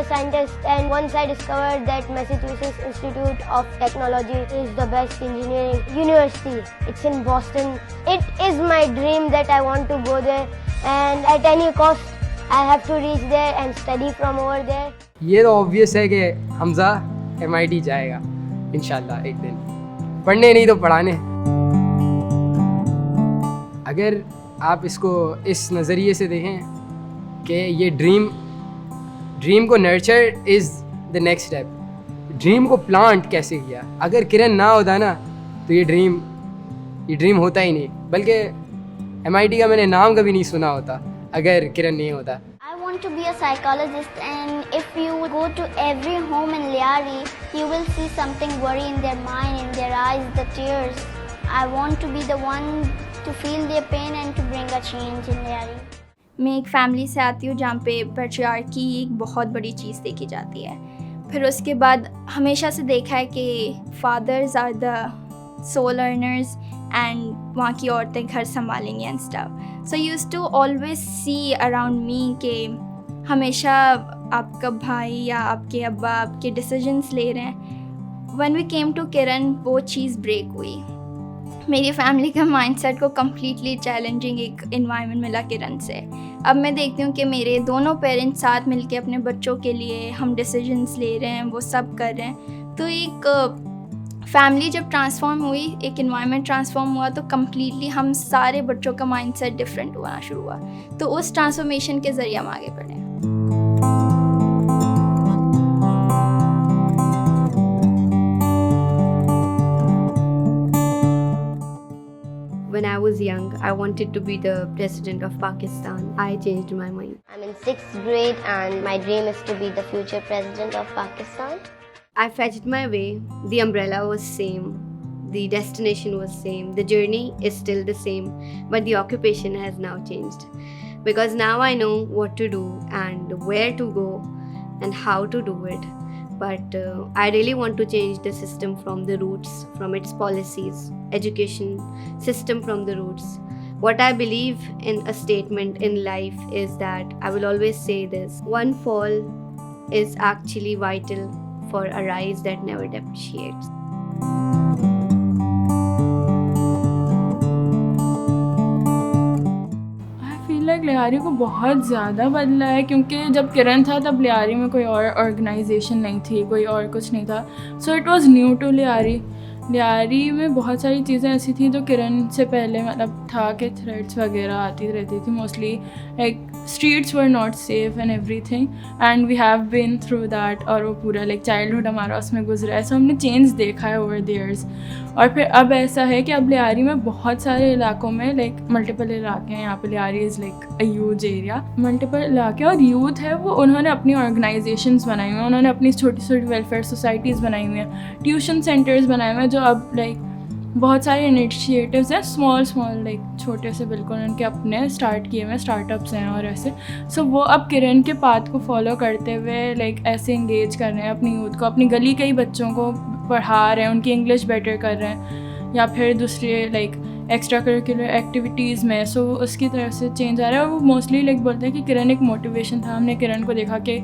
scientist, and once I discovered that Massachusetts Institute of Technology is the best engineering university. It's in Boston. It is my dream that I want to go there, and at any cost I have to reach there and study from over there. ये तो obvious है कि Hamza MIT जाएगा इंशाल्लाह एक दिन, पढ़ने नहीं तो पढ़ाने। अगर आप इसको इस नज़रिए से देखें कि ये ड्रीम को nurture is the next step, dream को प्लांट कैसे किया। अगर किरण ना होता ना तो ये ड्रीम होता ही नहीं, बल्कि MIT का मैंने नाम कभी नहीं सुना होता अगर किरण नहीं होता। I want to be a psychologist, and if you go to every home in Lyari, you will see something worry in their mind, in their eyes, the tears. I want to be the one to feel their pain and to bring a change in Lyari. मैं एक family से आती हूँ जहाँ पे patriarchy एक बहुत बड़ी चीज़ देखी जाती है। फिर उसके बाद हमेशा से देखा है कि fathers are the sole earners and वहाँ की औरतें घर संभालेंगी and stuff. So used to always see around me कि हमेशा आपका भाई या आपके अब्बा आपके डिसीजंस ले रहे हैं। व्हेन वी केम टू किरण वो चीज़ ब्रेक हुई। मेरी फैमिली का माइंडसेट को कम्प्लीटली चैलेंजिंग एक इन्वायरमेंट मिला किरण से। अब मैं देखती हूँ कि मेरे दोनों पेरेंट्स साथ मिलके अपने बच्चों के लिए हम डिसीजंस ले रहे हैं, वो सब कर रहे हैं। तो एक फैमिली जब ट्रांसफॉर्म हुई, एक इन्वायरमेंट ट्रांसफॉर्म हुआ, तो कम्प्लीटली हम सारे बच्चों का माइंडसेट डिफरेंट होना शुरू हुआ। तो उस ट्रांसफॉर्मेशन के ज़रिए हम आगे बढ़े। When I was young, I wanted to be the president of Pakistan. I changed my mind. I'm in 6th grade and my dream is to be the future president of Pakistan. I fetched my way. The umbrella was same. The destination was same. The journey is still the same, but the occupation has now changed. Because now I know what to do and where to go and how to do it. But I really want to change the system from the roots, from its policies, education system from the roots. What I believe in a statement in life is that I will always say this: one fall is actually vital for a rise that never depreciates. Like Lyari को बहुत ज़्यादा बदला है, क्योंकि जब किरण था तब लियारी में कोई और ऑर्गेनाइजेशन नहीं थी, कोई और कुछ नहीं था। So it was new to Lyari. Lyari में बहुत सारी चीज़ें ऐसी थी जो किरण से पहले मतलब था कि थ्रेड्स वगैरह आती रहती थी mostly, like streets were not safe and everything, and we have been through that. और वो पूरा लाइक चाइल्डहुड हमारा उसमें गुजरा है। सो हमने चेंज देखा है ओवर द ईयर्स। और फिर अब ऐसा है कि अब लियारी में बहुत सारे इलाकों में लाइक मल्टीपल इलाके हैं। यहाँ पे Lyari is like a huge area, multiple इलाके, और यूथ है वो उन्होंने अपनी ऑर्गेनाइजेशंस बनाई हुई हैं, उन्होंने अपनी छोटी छोटी वेलफेयर सोसाइटीज़ बनाई हुई हैं, ट्यूशन सेंटर्स बनाए हुए हैं, जो अब लाइक बहुत सारे इनिशिएटिव्स हैं, स्मॉल लाइक छोटे से बिल्कुल उनके अपने स्टार्ट किए हुए स्टार्टअप्स हैं और ऐसे। सो वो अब किरण के पाथ को फॉलो करते हुए लाइक ऐसे इंगेज कर रहे हैं अपनी यूथ को, अपनी गली के ही बच्चों को पढ़ा रहे हैं, उनकी इंग्लिश बेटर कर रहे हैं, या फिर दूसरे लाइक एक्स्ट्रा करिकुलर एक्टिविटीज़ में। सो उसकी तरफ से चेंज आ रहा है। और वो मोस्टली लाइक बोलते हैं कि किरण एक मोटिवेशन था। हमने किरण को देखा कि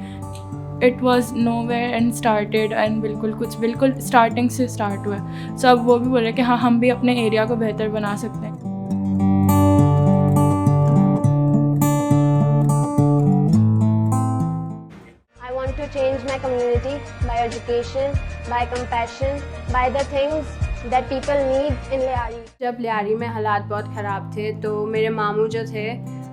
it was nowhere and started, and बिल्कुल स्टार्टिंग से स्टार्ट हुआ है। सो अब वो भी बोल रहे कि हाँ, हम भी अपने एरिया को बेहतर बना सकते हैं। I want to change my community by education, by compassion, by the things that people need in Lyari. जब लियारी में हालात बहुत ख़राब थे तो मेरे मामू जो थे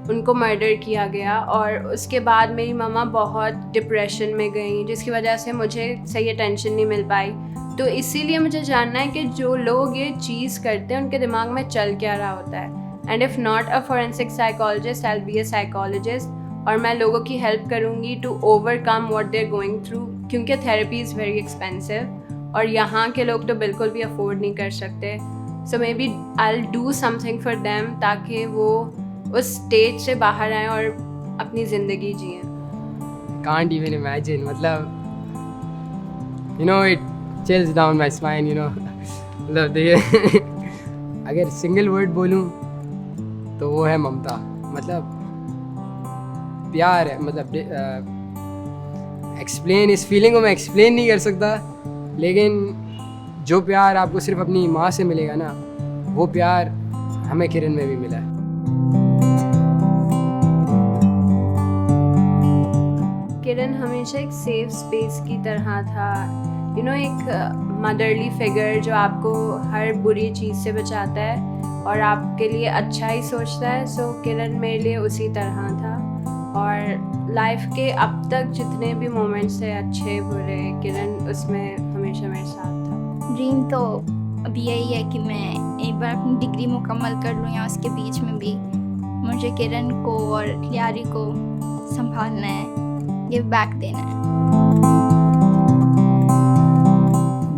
उनको मर्डर किया गया, और उसके बाद मेरी मम्मा बहुत डिप्रेशन में गई, जिसकी वजह से मुझे सही अटेंशन नहीं मिल पाई। तो इसीलिए मुझे जानना है कि जो लोग ये चीज़ करते हैं उनके दिमाग में चल क्या रहा होता है। And if not a forensic psychologist, I will be a psychologist, और मैं लोगों की हेल्प करूँगी to overcome what they are going through, क्योंकि थेरेपी इज़ वेरी एक्सपेंसिव और यहाँ के लोग तो बिल्कुल भी अफोर्ड नहीं कर सकते। So maybe I will do something for them, ताकि वो उस स्टेज से बाहर आएँ और अपनी ज़िंदगी जिएँ। Can't even imagine, मतलब you know it chills down my spine, you know. मतलब देखिए अगर सिंगल वर्ड बोलूँ तो वो है ममता। मतलब प्यार है, मतलब एक्सप्लेन, इस फीलिंग को मैं एक्सप्लेन नहीं कर सकता, लेकिन जो प्यार आपको सिर्फ अपनी माँ से मिलेगा ना, वो प्यार हमें किरण में भी मिला है। किरण हमेशा एक सेफ स्पेस की तरह था, एक मदरली फिगर जो आपको हर बुरी चीज़ से बचाता है और आपके लिए अच्छा ही सोचता है। सो किरण मेरे लिए उसी तरह था, और लाइफ के अब तक जितने भी मोमेंट्स थे, अच्छे बुरे, किरण उसमें हमेशा मेरे साथ था। ड्रीम तो अभी यही है कि मैं एक बार अपनी डिग्री मुकम्मल कर लूँ, या उसके बीच में भी मुझे किरण को और लियारी को संभालना है, गिव बैक देना है।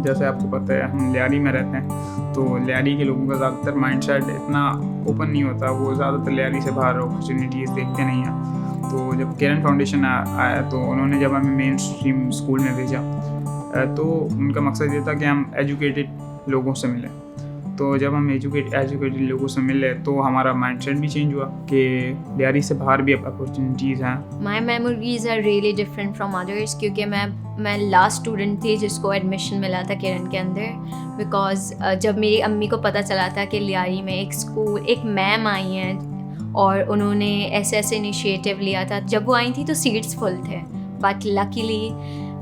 जैसे आपको पता है हम लियारी में रहते हैं, तो लियारी के लोगों का ज़्यादातर माइंडसेट इतना ओपन नहीं होता, वो ज़्यादातर लियारी से बाहर अपॉर्चुनिटीज़ देखते नहीं हैं। तो जब किरण फाउंडेशन आया तो उन्होंने जब हमें मेन स्ट्रीम स्कूल में भेजा, तो उनका मकसद ये था कि हम एजुकेटेड लोगों से मिलें। तो जब हम एजुकेटेड लोगों से मिले तो हमारा माइंडसेट भी चेंज हुआ कि लियारी से बाहर भी अपॉर्चुनिटीज़ हैं। My memories are really different from others, क्योंकि मैं लास्ट स्टूडेंट थी जिसको एडमिशन मिला था किरण के अंदर। बिकॉज जब मेरी अम्मी को पता चला था कि लियारी में एक मैम आई हैं और उन्होंने ऐसे इनिशिएटिव लिया था, जब वो आई थी तो सीट्स फुल थे, but luckily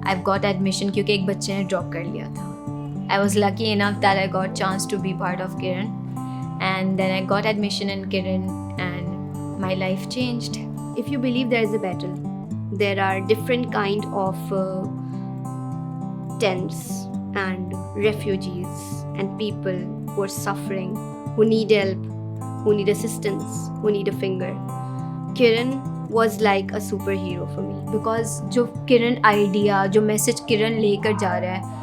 I got admission क्योंकि एक बच्चे ने ड्रॉप कर लिया था। I was lucky enough that I got chance to be part of Kiran, and then I got admission in Kiran and my life changed. If you believe there is a battle, there are different kind of tents and refugees and people who are suffering, who need help, who need assistance, who need a finger. Kiran was like a superhero for me. Because जो किरण idea, जो message किरण लेकर जा रहा है,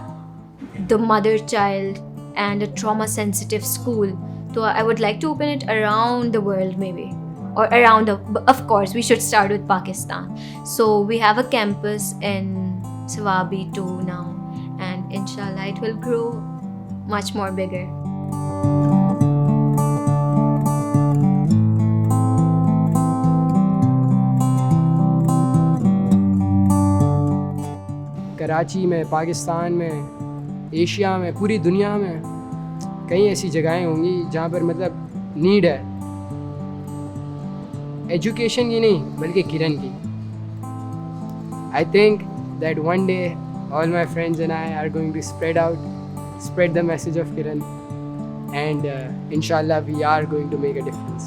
the mother child and a trauma sensitive school, so I would like to open it around the world maybe, or around of course we should start with Pakistan. So we have a campus in Swabi too now, and inshallah it will grow much more bigger. Karachi में, पाकिस्तान में, Asia में, पूरी दुनिया में कई ऐसी जगहें होंगी जहाँ पर मतलब नीड है एजुकेशन की नहीं बल्कि किरण की। I think that one day all my friends and I are going to spread the message of Kiran, and inshallah we are going to make a difference.